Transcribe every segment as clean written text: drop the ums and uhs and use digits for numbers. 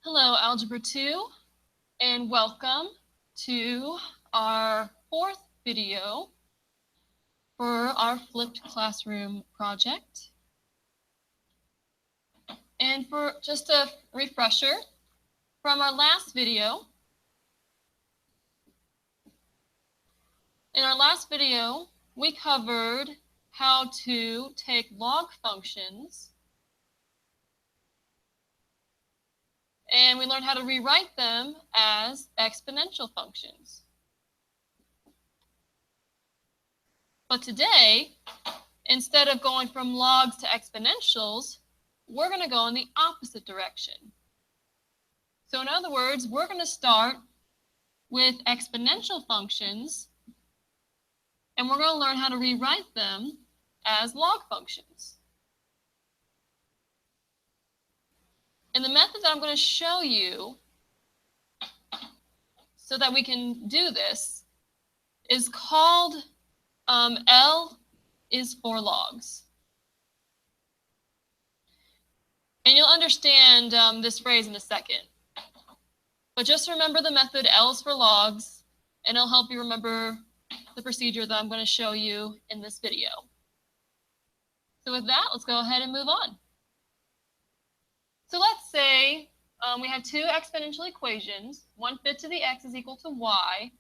Hello, Algebra 2, and welcome to our fourth video for our flipped classroom project. And for just a refresher, from our last video, in our last video, we covered how to take log functions and we learned how to rewrite them as exponential functions. But today, instead of going from logs to exponentials, we're going to go in the opposite direction. So in other words, we're going to start with exponential functions, and we're going to learn how to rewrite them as log functions. And the method that I'm going to show you so that we can do this is called L is for logs. And you'll understand this phrase in a second. But just remember the method L is for logs, and it'll help you remember the procedure that I'm going to show you in this video. So with that, let's go ahead and move on. So let's say we have two exponential equations. 1/5 to the x is equal to y.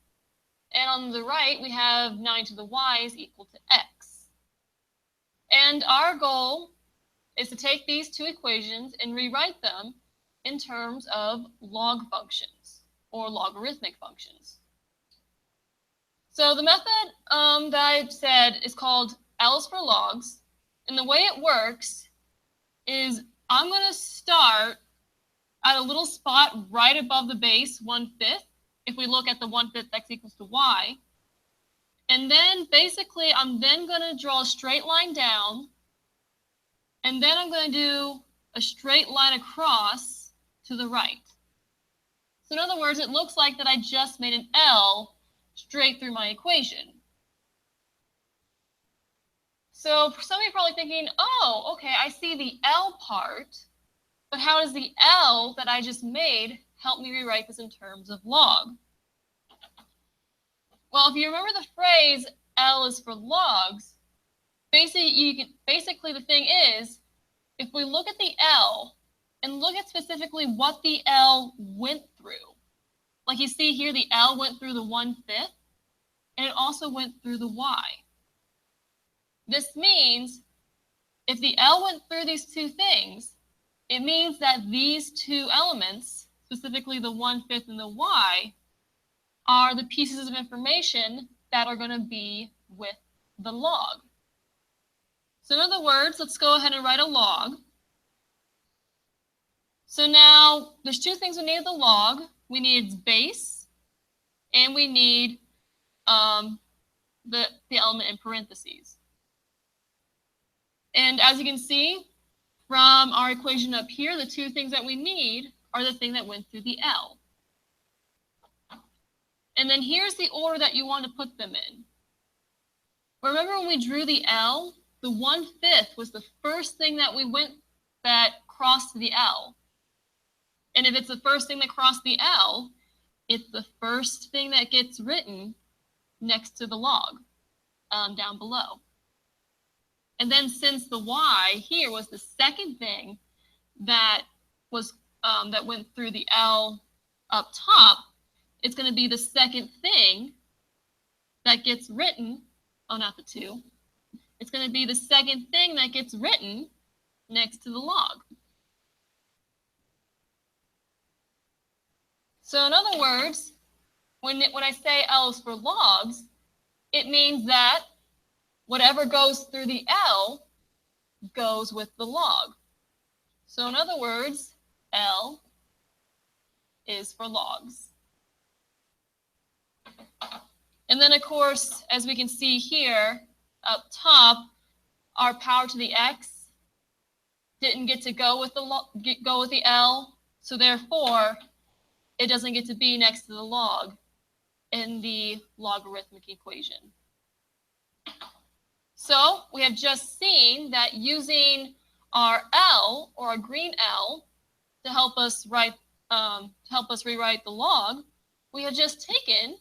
And on the right, we have 9 to the y is equal to x. And our goal is to take these two equations and rewrite them in terms of log functions or logarithmic functions. So the method that I said is called L is for logs. And the way it works is I'm going to start at a little spot right above the base 1/5. If we look at the 1/5 x equals to y. And then basically I'm then going to draw a straight line down. And then I'm going to do a straight line across to the right. So in other words, it looks like that I just made an L straight through my equation. So some of you are probably thinking, oh, okay, I see the L part, but how does the L that I just made help me rewrite this in terms of log? Well, if you remember the phrase L is for logs, basically the thing is, if we look at the L and look at specifically what the L went through, like you see here, the L went through the 1/5, and it also went through the y. This means if the L went through these two things, it means that these two elements, specifically the 1/5 and the y, are the pieces of information that are going to be with the log. So in other words, let's go ahead and write a log. So now there's two things we need with the log. We need its base, and we need the element in parentheses. And as you can see from our equation up here, the two things that we need are the thing that went through the L. And then here's the order that you want to put them in. Remember when we drew the L, the 1/5 was the first thing that crossed the L. And if it's the first thing that crossed the L, it's the first thing that gets written next to the log down below. And then since the y here was the second thing that went through the L up top, it's going to be the second thing that gets written, oh, not the 2. It's going to be the second thing that gets written next to the log. So in other words, when I say L is for logs, it means that whatever goes through the L goes with the log. So in other words, L is for logs. And then, of course, as we can see here up top, our power to the x didn't get to go with the L, so therefore it doesn't get to be next to the log in the logarithmic equation. So we have just seen that using our L, or our green L, to help us write to help us rewrite the log, we had just taken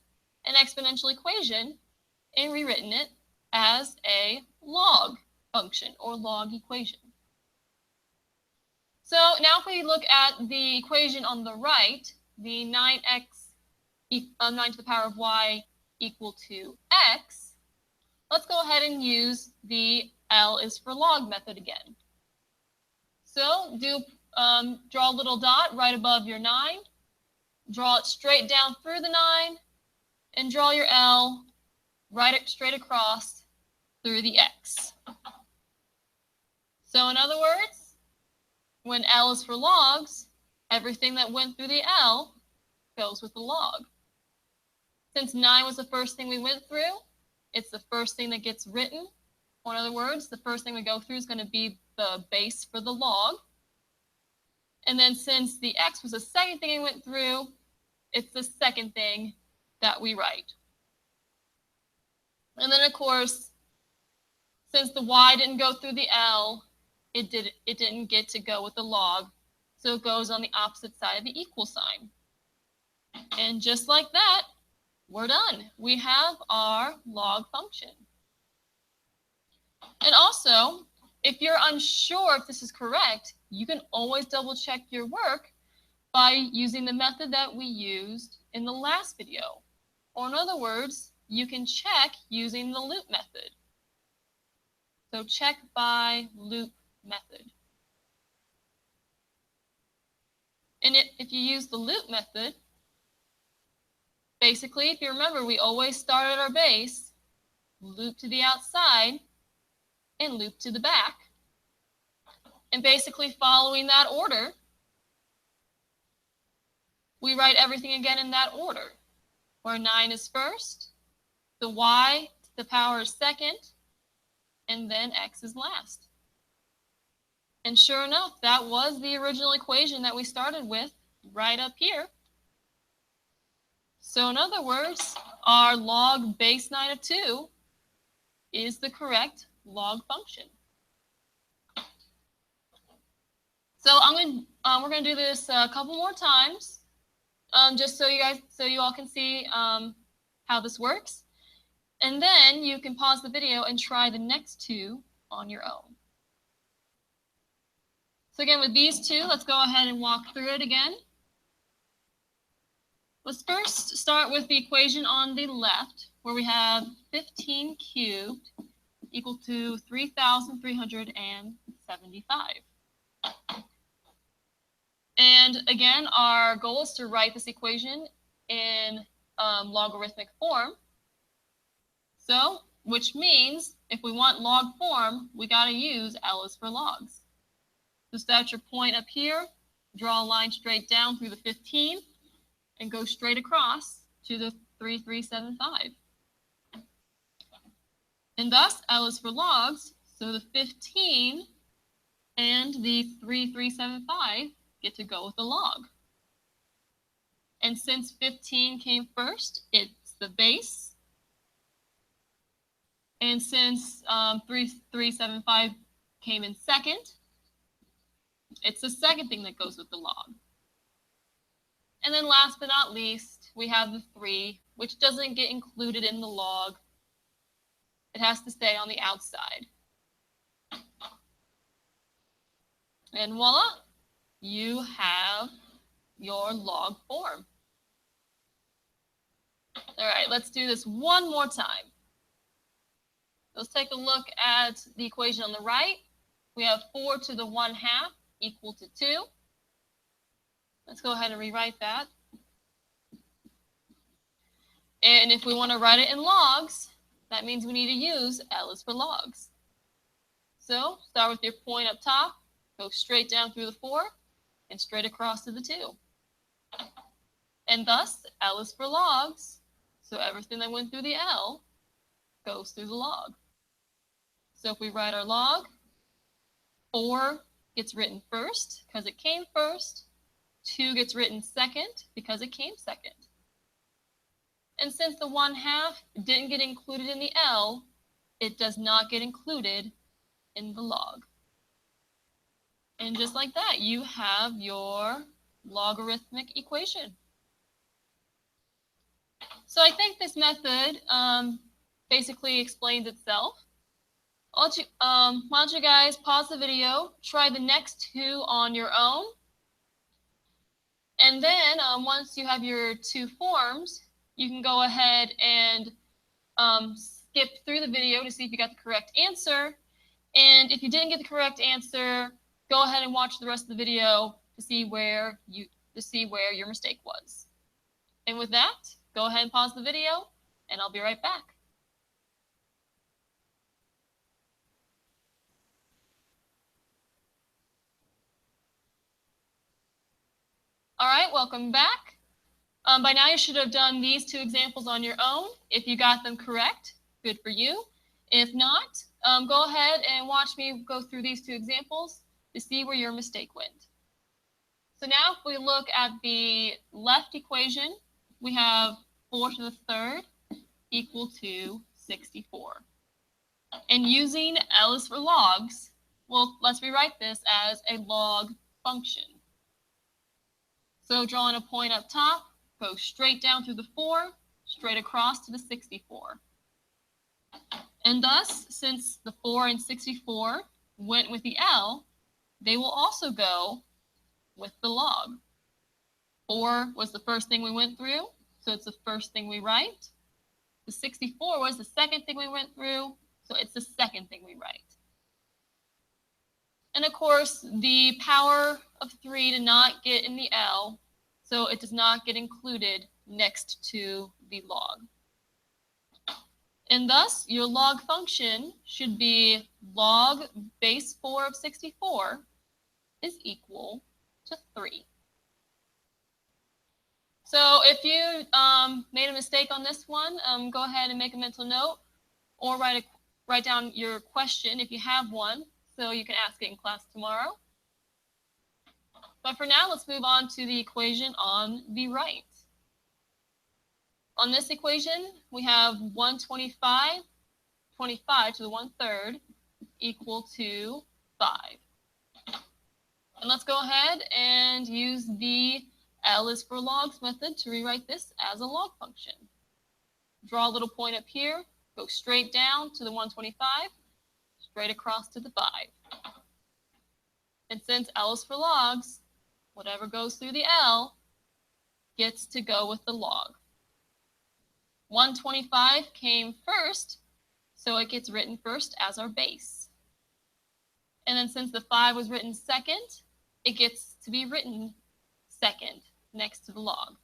an exponential equation and rewritten it as a log function or log equation. So now if we look at the equation on the right, the 9 to the power of y equal to x, let's go ahead and use the L is for log method again. So draw a little dot right above your 9, draw it straight down through the 9, and draw your L straight across through the x. So in other words, when L is for logs, everything that went through the L goes with the log. Since 9 was the first thing we went through, it's the first thing that gets written. Or in other words, the first thing we go through is going to be the base for the log. And then since the x was the second thing we went through, it's the second thing that we write. And then, of course, since the y didn't go through the L, it didn't get to go with the log, so it goes on the opposite side of the equal sign. And just like that, we're done. We have our log function. And also, if you're unsure if this is correct, you can always double check your work by using the method that we used in the last video. Or in other words, you can check using the loop method. So check by loop method. And if you use the loop method, basically, if you remember, we always start at our base, loop to the outside, and loop to the back. And basically following that order, we write everything again in that order, where 9 is first, the y to the power is second, and then x is last. And sure enough, that was the original equation that we started with right up here. So in other words, our log base 9 of 2 is the correct log function. So we're going to do this a couple more times, just so you all can see how this works. And then you can pause the video and try the next two on your own. So again, with these two, let's go ahead and walk through it again. Let's first start with the equation on the left, where we have 15 cubed equal to 3,375. And again, our goal is to write this equation in logarithmic form. So, which means if we want log form, we got to use L is for logs. So start your point up here, draw a line straight down through the 15, and go straight across to the 3375. And thus, L is for logs, so the 15 and the 3375 get to go with the log. And since 15 came first, it's the base. And since 3375 came in second, it's the second thing that goes with the log. And then last but not least, we have the 3, which doesn't get included in the log. It has to stay on the outside. And voila, you have your log form. All right, let's do this one more time. Let's take a look at the equation on the right. We have 4 to the 1/2 equal to 2. Let's go ahead and rewrite that. And if we want to write it in logs, that means we need to use L is for logs. So start with your point up top, go straight down through the 4, and straight across to the 2. And thus, L is for logs, so everything that went through the L goes through the log. So if we write our log, 4 gets written first because it came first. 2 gets written second because it came second. And since the 1/2 didn't get included in the L, it does not get included in the log. And just like that, you have your logarithmic equation. So I think this method basically explains itself. Why don't you guys pause the video, try the next two on your own, and then once you have your two forms, you can go ahead and skip through the video to see if you got the correct answer. And if you didn't get the correct answer, go ahead and watch the rest of the video to see where your mistake was. And with that, go ahead and pause the video, and I'll be right back. All right, welcome back. By now you should have done these two examples on your own. If you got them correct, good for you. If not, go ahead and watch me go through these two examples to see where your mistake went. So now if we look at the left equation, we have 4 to the third equal to 64. And using L is for logs, well, let's rewrite this as a log function. So drawing a point up top, go straight down through the 4, straight across to the 64. And thus, since the 4 and 64 went with the L, they will also go with the log. 4 was the first thing we went through, so it's the first thing we write. The 64 was the second thing we went through, so it's the second thing we write. And of course, the power of 3 did not get in the L, so it does not get included next to the log. And thus, your log function should be log base 4 of 64 is equal to 3. So if you made a mistake on this one, go ahead and make a mental note or write down your question if you have one, so you can ask it in class tomorrow. But for now, let's move on to the equation on the right. On this equation, we have 125 to the 1/3 equal to 5. And let's go ahead and use the L is for logs method to rewrite this as a log function. Draw a little point up here, go straight down to the 125, straight across to the 5. And since L is for logs, whatever goes through the L gets to go with the log. 125 came first, so it gets written first as our base. And then since the 5 was written second, it gets to be written second next to the log.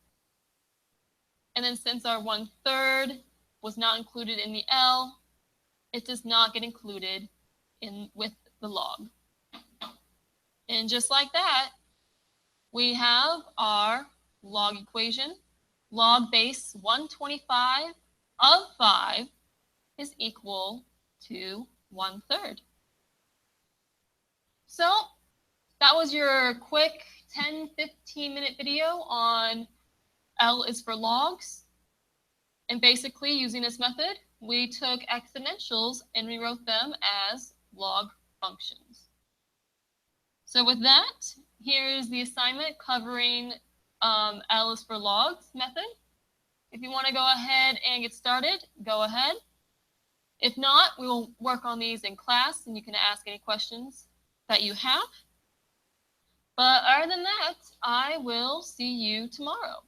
And then since our 1/3 was not included in the L, it does not get included with the log. And just like that, we have our log equation. Log base 125 of 5 is equal to 1/3. So that was your quick 10-15 minute video on L is for logs. And basically using this method, we took exponentials and rewrote them as log functions. So with that, here's the assignment covering L is for logs method. If you want to go ahead and get started, go ahead. If not, we will work on these in class and you can ask any questions that you have. But other than that, I will see you tomorrow.